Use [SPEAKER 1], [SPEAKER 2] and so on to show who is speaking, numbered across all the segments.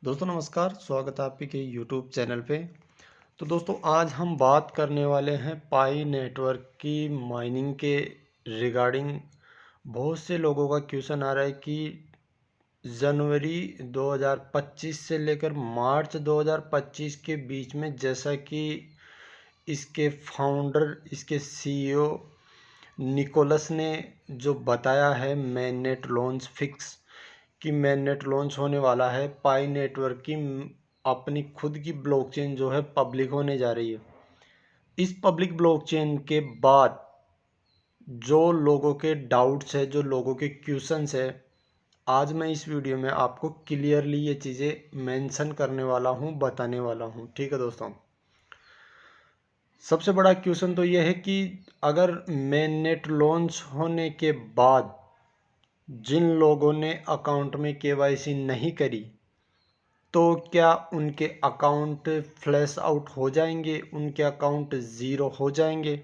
[SPEAKER 1] दोस्तों नमस्कार, स्वागत है आपके यूट्यूब चैनल पे। तो दोस्तों आज हम बात करने वाले हैं पाई नेटवर्क की माइनिंग के रिगार्डिंग। बहुत से लोगों का क्वेश्चन आ रहा है कि जनवरी 2025 से लेकर मार्च 2025 के बीच में, जैसा कि इसके फाउंडर, इसके सीईओ निकोलस ने जो बताया है mainnet लॉन्च फिक्स कि mainnet लॉन्च होने वाला है, पाई नेटवर्क की अपनी खुद की ब्लॉकचेन जो है पब्लिक होने जा रही है। इस पब्लिक ब्लॉकचेन के बाद जो लोगों के डाउट्स है, जो लोगों के क्वेश्चंस है, आज मैं इस वीडियो में आपको क्लियरली ये चीज़ें मेंशन करने वाला हूँ, बताने वाला हूँ। ठीक है दोस्तों, सबसे बड़ा क्वेश्चन तो ये है कि अगर mainnet लॉन्च होने के बाद जिन लोगों ने अकाउंट में केवाईसी नहीं करी, तो क्या उनके अकाउंट फ्लैश आउट हो जाएंगे, उनके अकाउंट ज़ीरो हो जाएंगे।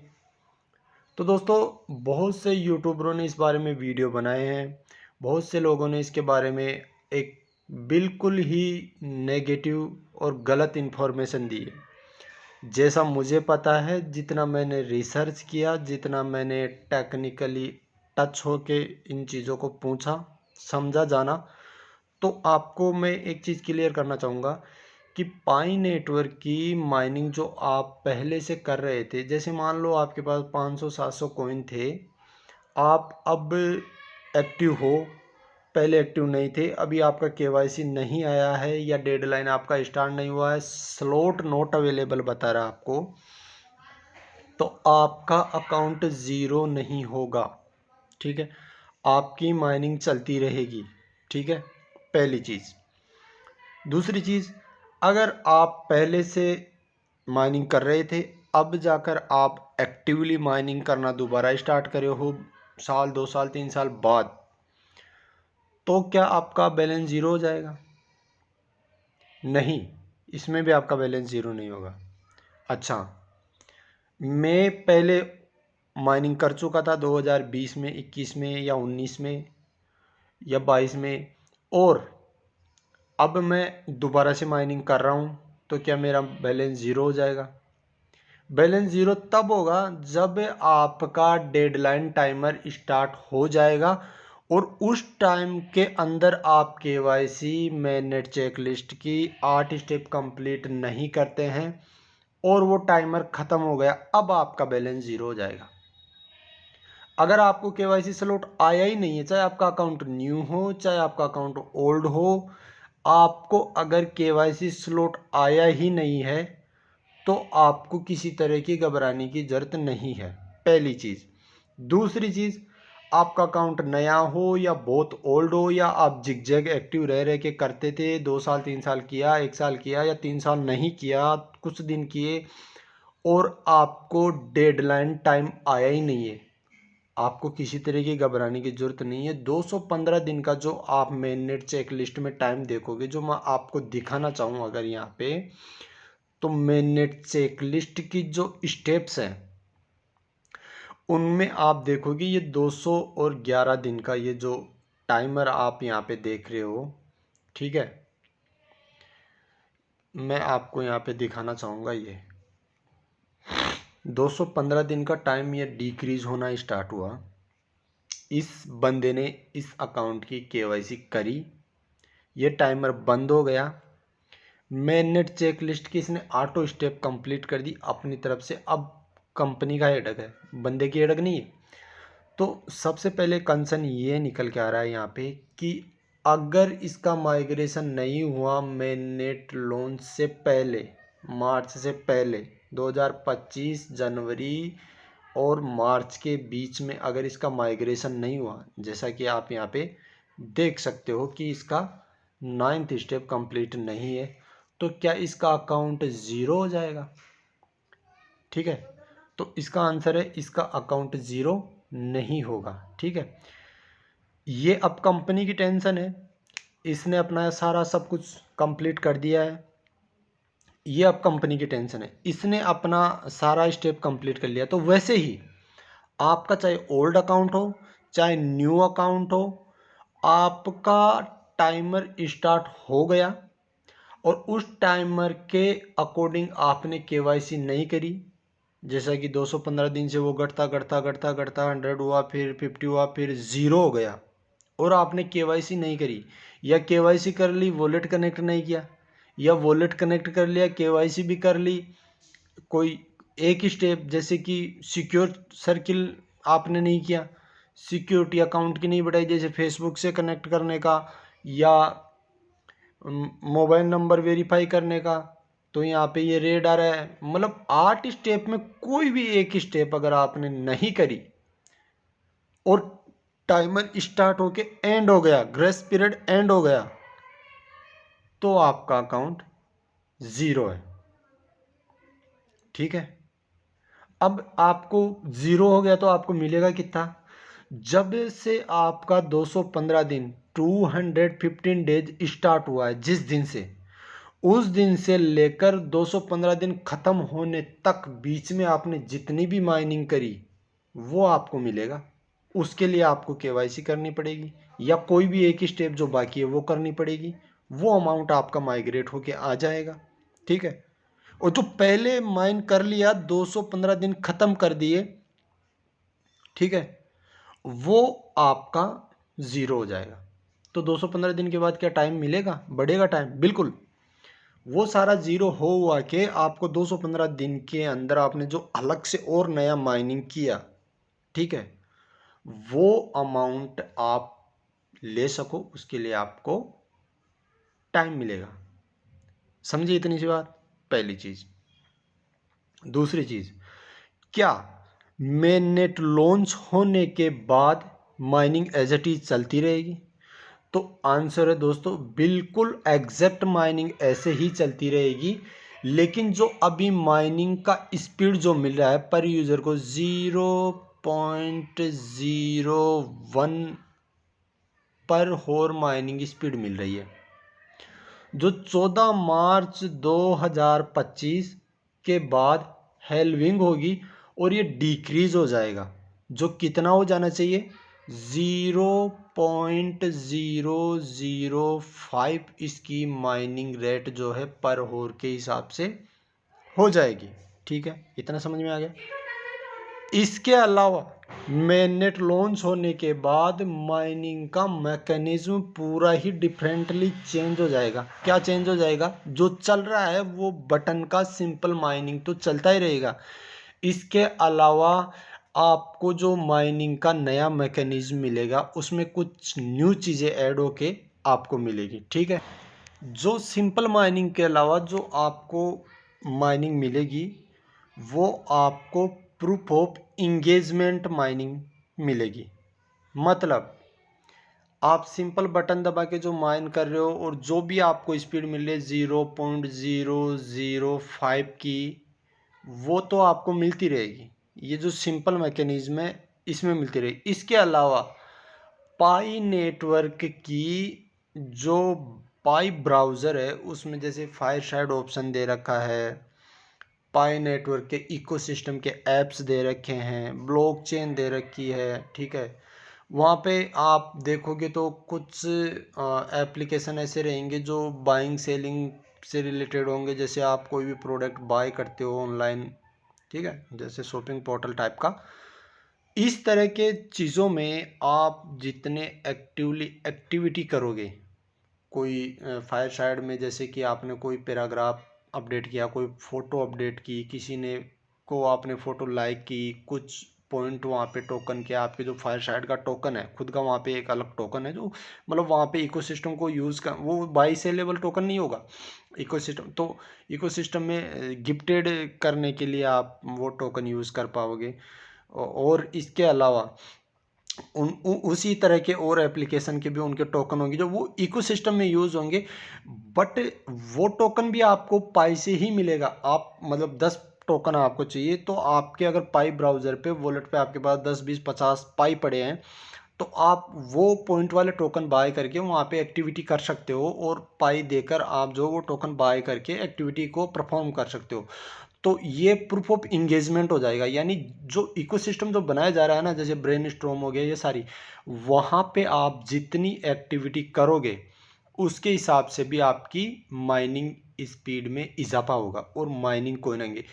[SPEAKER 1] तो दोस्तों बहुत से यूट्यूबरों ने इस बारे में वीडियो बनाए हैं, बहुत से लोगों ने इसके बारे में एक बिल्कुल ही नेगेटिव और गलत इन्फॉर्मेशन दी है। जैसा मुझे पता है, जितना मैंने रिसर्च किया, जितना मैंने टेक्निकली टच होके इन चीज़ों को पूछा, समझा, जाना, तो आपको मैं एक चीज़ क्लियर करना चाहूँगा कि पाई नेटवर्क की माइनिंग जो आप पहले से कर रहे थे, जैसे मान लो आपके पास 500-700 कॉइन थे, आप अब एक्टिव हो, पहले एक्टिव नहीं थे, अभी आपका केवाईसी नहीं आया है या डेडलाइन आपका स्टार्ट नहीं हुआ है, स्लॉट नॉट अवेलेबल बता रहा है आपको, तो आपका अकाउंट ज़ीरो नहीं होगा। ठीक है, आपकी माइनिंग चलती रहेगी। ठीक है, पहली चीज़। दूसरी चीज़, अगर आप पहले से माइनिंग कर रहे थे, अब जाकर आप एक्टिवली माइनिंग करना दोबारा स्टार्ट करे हो साल, 2 साल, 3 साल बाद, तो क्या आपका बैलेंस ज़ीरो हो जाएगा? नहीं, इसमें भी आपका बैलेंस ज़ीरो नहीं होगा। अच्छा, मैं पहले माइनिंग कर चुका था 2020 में, 21 में या 19 में या 22 में, और अब मैं दोबारा से माइनिंग कर रहा हूँ, तो क्या मेरा बैलेंस ज़ीरो हो जाएगा? बैलेंस ज़ीरो तब होगा जब आपका डेडलाइन टाइमर स्टार्ट हो जाएगा और उस टाइम के अंदर आप केवाईसी mainnet चेकलिस्ट की 8 स्टेप कंप्लीट नहीं करते हैं और वो टाइमर ख़त्म हो गया, अब आपका बैलेंस ज़ीरो हो जाएगा। अगर आपको केवाईसी स्लॉट आया ही नहीं है, चाहे आपका अकाउंट न्यू हो, चाहे आपका अकाउंट ओल्ड हो, आपको अगर केवाईसी स्लॉट आया ही नहीं है, तो आपको किसी तरह की घबराने की ज़रूरत नहीं है, पहली चीज़। दूसरी चीज़, आपका अकाउंट नया हो या बहुत ओल्ड हो, या आप जिगजैग एक्टिव रह रह के करते थे, 2 साल 3 साल किया, 1 साल किया या 3 साल नहीं किया, कुछ दिन किए और आपको डेडलाइन टाइम आया ही नहीं है, आपको किसी तरह की घबराने की ज़रूरत नहीं है। 215 दिन का जो आप mainnet चेक लिस्ट में टाइम देखोगे, जो मैं आपको दिखाना चाहूँ अगर यहाँ पे, तो mainnet चेक लिस्ट की जो स्टेप्स हैं उनमें आप देखोगे ये 211 दिन का ये जो टाइमर आप यहाँ पे देख रहे हो। ठीक है, मैं आपको यहाँ पे दिखाना चाहूँगा, ये 215 दिन का टाइम ये डिक्रीज होना स्टार्ट हुआ। इस बंदे ने इस अकाउंट की केवाईसी करी, ये टाइमर बंद हो गया, mainnet चेक लिस्ट की इसने ऑटो स्टेप कंप्लीट कर दी अपनी तरफ से। अब कंपनी का हेडक है, बंदे की हेडक नहीं है। तो सबसे पहले कंसर्न ये निकल के आ रहा है यहाँ पे कि अगर इसका माइग्रेशन नहीं हुआ mainnet लॉन्च से पहले, मार्च से पहले, 2025 जनवरी और मार्च के बीच में अगर इसका माइग्रेशन नहीं हुआ, जैसा कि आप यहाँ पे देख सकते हो कि इसका 9th स्टेप कंप्लीट नहीं है, तो क्या इसका अकाउंट ज़ीरो हो जाएगा? ठीक है, तो इसका आंसर है इसका अकाउंट ज़ीरो नहीं होगा। ठीक है, ये अब कंपनी की टेंशन है, इसने अपना सारा सब कुछ कंप्लीट कर दिया है, ये अब कंपनी की टेंशन है, इसने अपना सारा स्टेप कंप्लीट कर लिया। तो वैसे ही आपका चाहे ओल्ड अकाउंट हो, चाहे न्यू अकाउंट हो, आपका टाइमर स्टार्ट हो गया, और उस टाइमर के अकॉर्डिंग आपने केवाईसी नहीं करी, जैसा कि 215 दिन से वो घटता घटता घटता घटता 100 हुआ, फिर 50 हुआ, फिर 0 हो गया, और आपने केवाईसी नहीं करी, या केवाईसी कर ली वॉलेट कनेक्ट नहीं किया, या वॉलेट कनेक्ट कर लिया केवाईसी भी कर ली, कोई एक ही स्टेप जैसे कि सिक्योर सर्किल आपने नहीं किया, सिक्योरिटी अकाउंट की नहीं बढ़ाई, जैसे फेसबुक से कनेक्ट करने का या मोबाइल नंबर वेरीफाई करने का, तो यहाँ पे ये रेड आ रहा है। मतलब 8 स्टेप में कोई भी एक स्टेप अगर आपने नहीं करी और टाइमर स्टार्ट होके एंड हो गया, ग्रेस पीरियड एंड हो गया, तो आपका अकाउंट 0 है। ठीक है, अब आपको 0 हो गया तो आपको मिलेगा कितना? जब से आपका 215 दिन 215 डेज स्टार्ट हुआ है, जिस दिन से, उस दिन से लेकर 215 दिन खत्म होने तक बीच में आपने जितनी भी माइनिंग करी वो आपको मिलेगा। उसके लिए आपको केवाईसी करनी पड़ेगी या कोई भी एक स्टेप जो बाकी है वो करनी पड़ेगी, वो अमाउंट आपका माइग्रेट होके आ जाएगा। ठीक है, और जो पहले माइन कर लिया 215 दिन खत्म कर दिए, ठीक है, वो आपका 0 हो जाएगा। तो 215 दिन के बाद क्या टाइम मिलेगा, बढ़ेगा टाइम? बिल्कुल। वो सारा 0 हो हुआ के आपको 215 दिन के अंदर आपने जो अलग से और नया माइनिंग किया, ठीक है, वो अमाउंट आप ले सको, उसके लिए आपको टाइम मिलेगा। समझिए इतनी सी बात, पहली चीज। दूसरी चीज, क्या मेननेट लॉन्च होने के बाद माइनिंग एज इट इज चलती रहेगी? तो आंसर है दोस्तों, बिल्कुल एग्जैक्ट माइनिंग ऐसे ही चलती रहेगी, लेकिन जो अभी माइनिंग का स्पीड जो मिल रहा है पर यूजर को 0.01 पर होर माइनिंग स्पीड मिल रही है, जो 14 मार्च 2025 के बाद हेलविंग होगी और ये डिक्रीज हो जाएगा। जो कितना हो जाना चाहिए? 0.005 इसकी माइनिंग रेट जो है पर होर के हिसाब से हो जाएगी। ठीक है, इतना समझ में आ गया? इसके अलावा मेननेट लॉन्च होने के बाद माइनिंग का मैकेनिज्म पूरा ही डिफरेंटली चेंज हो जाएगा। क्या चेंज हो जाएगा? जो चल रहा है वो बटन का सिंपल माइनिंग तो चलता ही रहेगा, इसके अलावा आपको जो माइनिंग का नया मैकेनिज्म मिलेगा उसमें कुछ न्यू चीज़ें ऐड होके आपको मिलेगी। ठीक है, जो सिंपल माइनिंग के अलावा जो आपको माइनिंग मिलेगी वो आपको प्रूफ ऑफ इंगेजमेंट माइनिंग मिलेगी। मतलब आप सिंपल बटन दबा के जो माइन कर रहे हो और जो भी आपको स्पीड मिल रही है 0.005 की, वो तो आपको मिलती रहेगी। ये जो सिंपल मैकेनिज्म है इसमें मिलती रहेगी। इसके अलावा पाई नेटवर्क की जो पाई ब्राउज़र है उसमें जैसे फायरसाइड ऑप्शन दे रखा है, पाई नेटवर्क के इकोसिस्टम के ऐप्स दे रखे हैं, ब्लॉकचेन दे रखी है। ठीक है, वहाँ पे आप देखोगे तो कुछ एप्लीकेशन ऐसे रहेंगे जो बाइंग सेलिंग से रिलेटेड होंगे, जैसे आप कोई भी प्रोडक्ट बाय करते हो ऑनलाइन, ठीक है, जैसे शॉपिंग पोर्टल टाइप का। इस तरह के चीज़ों में आप जितने एक्टिविटी करोगे, कोई फायर साइड में जैसे कि आपने कोई पैराग्राफ अपडेट किया, कोई फ़ोटो अपडेट की, किसी ने को आपने फ़ोटो लाइक की, कुछ पॉइंट वहाँ पे टोकन किया, आपके जो फायर साइड का टोकन है खुद का, वहाँ पे एक अलग टोकन है जो मतलब वहाँ पे इकोसिस्टम को यूज़ कर, वो बाई सेलेबल टोकन नहीं होगा इकोसिस्टम, तो इकोसिस्टम में गिफ्टेड करने के लिए आप वो टोकन यूज़ कर पाओगे। और इसके अलावा उसी तरह के और एप्लीकेशन के भी उनके टोकन होंगे जो वो इकोसिस्टम में यूज़ होंगे, बट वो टोकन भी आपको पाई से ही मिलेगा। आप मतलब 10 टोकन आपको चाहिए तो आपके अगर पाई ब्राउज़र पे वॉलेट पे आपके पास 10 20 50 पाई पड़े हैं तो आप वो पॉइंट वाले टोकन बाय करके वहाँ पे एक्टिविटी कर सकते हो और पाई देकर आप जो वो टोकन बाय करके एक्टिविटी को परफॉर्म कर सकते हो। तो ये प्रूफ ऑफ इंगेजमेंट हो जाएगा, यानी जो इकोसिस्टम जो बनाया जा रहा है ना, जैसे ब्रेन स्टॉर्म हो गया, ये सारी, वहाँ पे आप जितनी एक्टिविटी करोगे उसके हिसाब से भी आपकी माइनिंग स्पीड में इजाफा होगा और माइनिंग कॉइन आएंगे।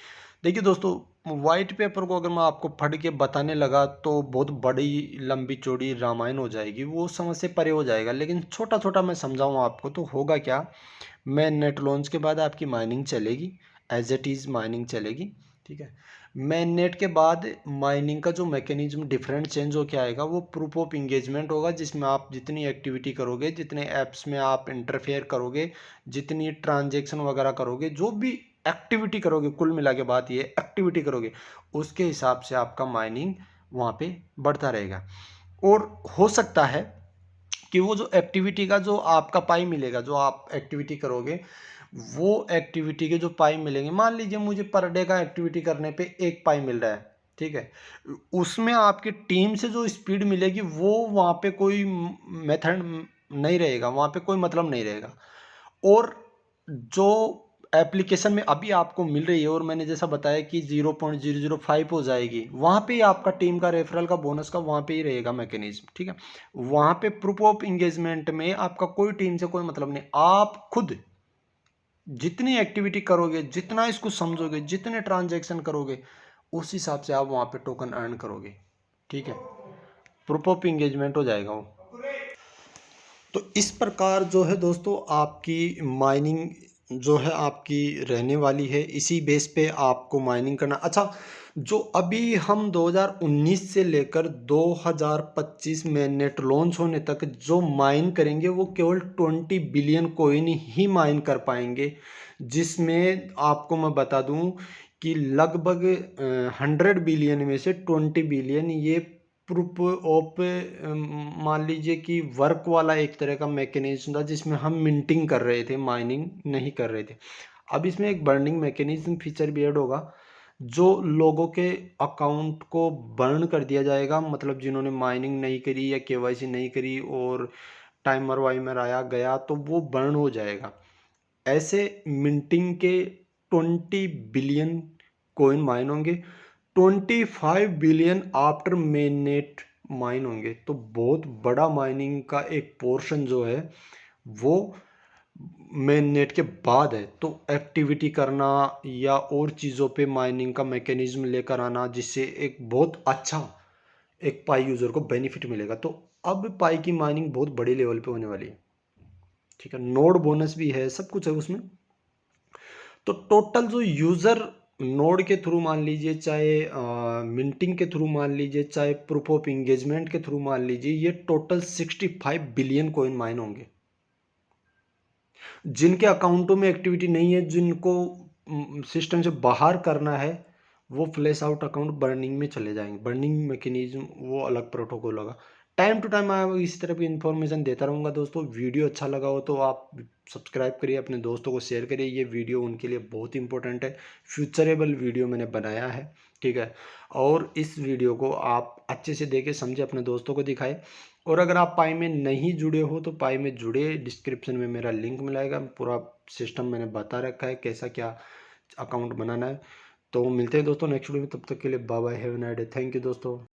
[SPEAKER 1] देखिए दोस्तों, वाइट पेपर को अगर मैं आपको पढ़ के बताने लगा तो बहुत बड़ी लंबी चौड़ी रामायण हो जाएगी, वो समझ से परे हो जाएगा। लेकिन छोटा छोटा मैं समझाऊँ आपको तो होगा क्या, मैं नेट लॉन्च के बाद आपकी माइनिंग चलेगी, एज इट इज़ माइनिंग चलेगी, ठीक है। मेन नेट के बाद माइनिंग का जो मैकेनिज्म डिफरेंट चेंज हो के आएगा वो प्रूफ ऑफ इंगेजमेंट होगा, जिसमें आप जितनी एक्टिविटी करोगे, जितने ऐप्स में आप इंटरफेयर करोगे, जितनी ट्रांजेक्शन वगैरह करोगे, जो भी एक्टिविटी करोगे, कुल मिला के बात ये एक्टिविटी करोगे, उसके हिसाब से आपका माइनिंग वहाँ पे बढ़ता रहेगा। और हो सकता है कि वो जो एक्टिविटी का जो आपका पाई मिलेगा, जो आप एक्टिविटी करोगे, वो एक्टिविटी के जो पाई मिलेंगे, मान लीजिए मुझे पर डे का एक्टिविटी करने पे 1 पाई मिल रहा है, ठीक है, उसमें आपकी टीम से जो स्पीड मिलेगी वो वहाँ पे कोई मेथड नहीं रहेगा, वहाँ पे कोई मतलब नहीं रहेगा। और जो एप्लीकेशन में अभी आपको मिल रही है, और मैंने जैसा बताया कि 0.005 हो जाएगी, वहाँ पे ही आपका टीम का रेफरल का बोनस का वहाँ पे ही रहेगा मैकेनिज्म, ठीक है। वहाँ पे प्रूफ ऑफ इंगेजमेंट में आपका कोई टीम से कोई मतलब नहीं, आप खुद जितनी एक्टिविटी करोगे, जितना इसको समझोगे, जितने ट्रांजैक्शन करोगे, उस हिसाब से आप वहाँ पे टोकन अर्न करोगे, ठीक है। प्रूफ ऑफ इंगेजमेंट हो जाएगा वो। तो इस प्रकार जो है दोस्तों आपकी माइनिंग जो है आपकी रहने वाली है, इसी बेस पे आपको माइनिंग करना। अच्छा, जो अभी हम 2019 से लेकर 2025 में नेट लॉन्च होने तक जो माइन करेंगे वो केवल 20 बिलियन कॉइन ही माइन कर पाएंगे, जिसमें आपको मैं बता दूं कि लगभग 100 बिलियन में से 20 बिलियन ये प्रूफ ऑफ मान लीजिए कि वर्क वाला एक तरह का मैकेनिज्म था, जिसमें हम मिंटिंग कर रहे थे, माइनिंग नहीं कर रहे थे। अब इसमें एक बर्निंग मैकेनिज्म फीचर भी ऐड होगा, जो लोगों के अकाउंट को बर्न कर दिया जाएगा, मतलब जिन्होंने माइनिंग नहीं करी या केवाईसी नहीं करी और टाइमर वाइमर आया गया तो वो बर्न हो जाएगा। ऐसे मिंटिंग के 20 बिलियन कॉइन माइन होंगे, 25 billion after main net mine होंगे। तो बहुत बड़ा माइनिंग का एक पोर्शन जो है वो मेन नेट के बाद है। तो एक्टिविटी करना या और चीज़ों पे माइनिंग का मैकेनिज्म लेकर आना, जिससे एक बहुत अच्छा एक पाई यूज़र को बेनिफिट मिलेगा। तो अब पाई की माइनिंग बहुत बड़े लेवल पे होने वाली है, ठीक है। नोड बोनस भी है, सब कुछ है उसमें। तो टोटल जो यूज़र नोड के थ्रू मान लीजिए, चाहे मिंटिंग के थ्रू मान लीजिए, चाहे प्रूफ ऑफ इंगेजमेंट के थ्रू मान लीजिए, ये टोटल 65 बिलियन कॉइन माइन होंगे। जिनके अकाउंटों में एक्टिविटी नहीं है, जिनको सिस्टम से बाहर करना है, वो फ्लैश आउट अकाउंट बर्निंग में चले जाएंगे। बर्निंग मैकेनिज्म वो अलग प्रोटोकॉल होगा। टाइम टू टाइम मैं इस तरह की इन्फॉर्मेशन देता रहूँगा दोस्तों। वीडियो अच्छा लगा हो तो आप सब्सक्राइब करिए, अपने दोस्तों को शेयर करिए, ये वीडियो उनके लिए बहुत इंपॉर्टेंट है। फ्यूचरेबल वीडियो मैंने बनाया है, ठीक है। और इस वीडियो को आप अच्छे से देखें, समझे, अपने दोस्तों को दिखाएं। और अगर आप पाई में नहीं जुड़े हो तो पाई में जुड़े, डिस्क्रिप्शन में मेरा लिंक मिलेगा, पूरा सिस्टम मैंने बता रखा है कैसा क्या अकाउंट बनाना है। तो मिलते हैं दोस्तों नेक्स्ट वीडियो में, तब तक के लिए bye bye, have a nice day, thank you दोस्तों।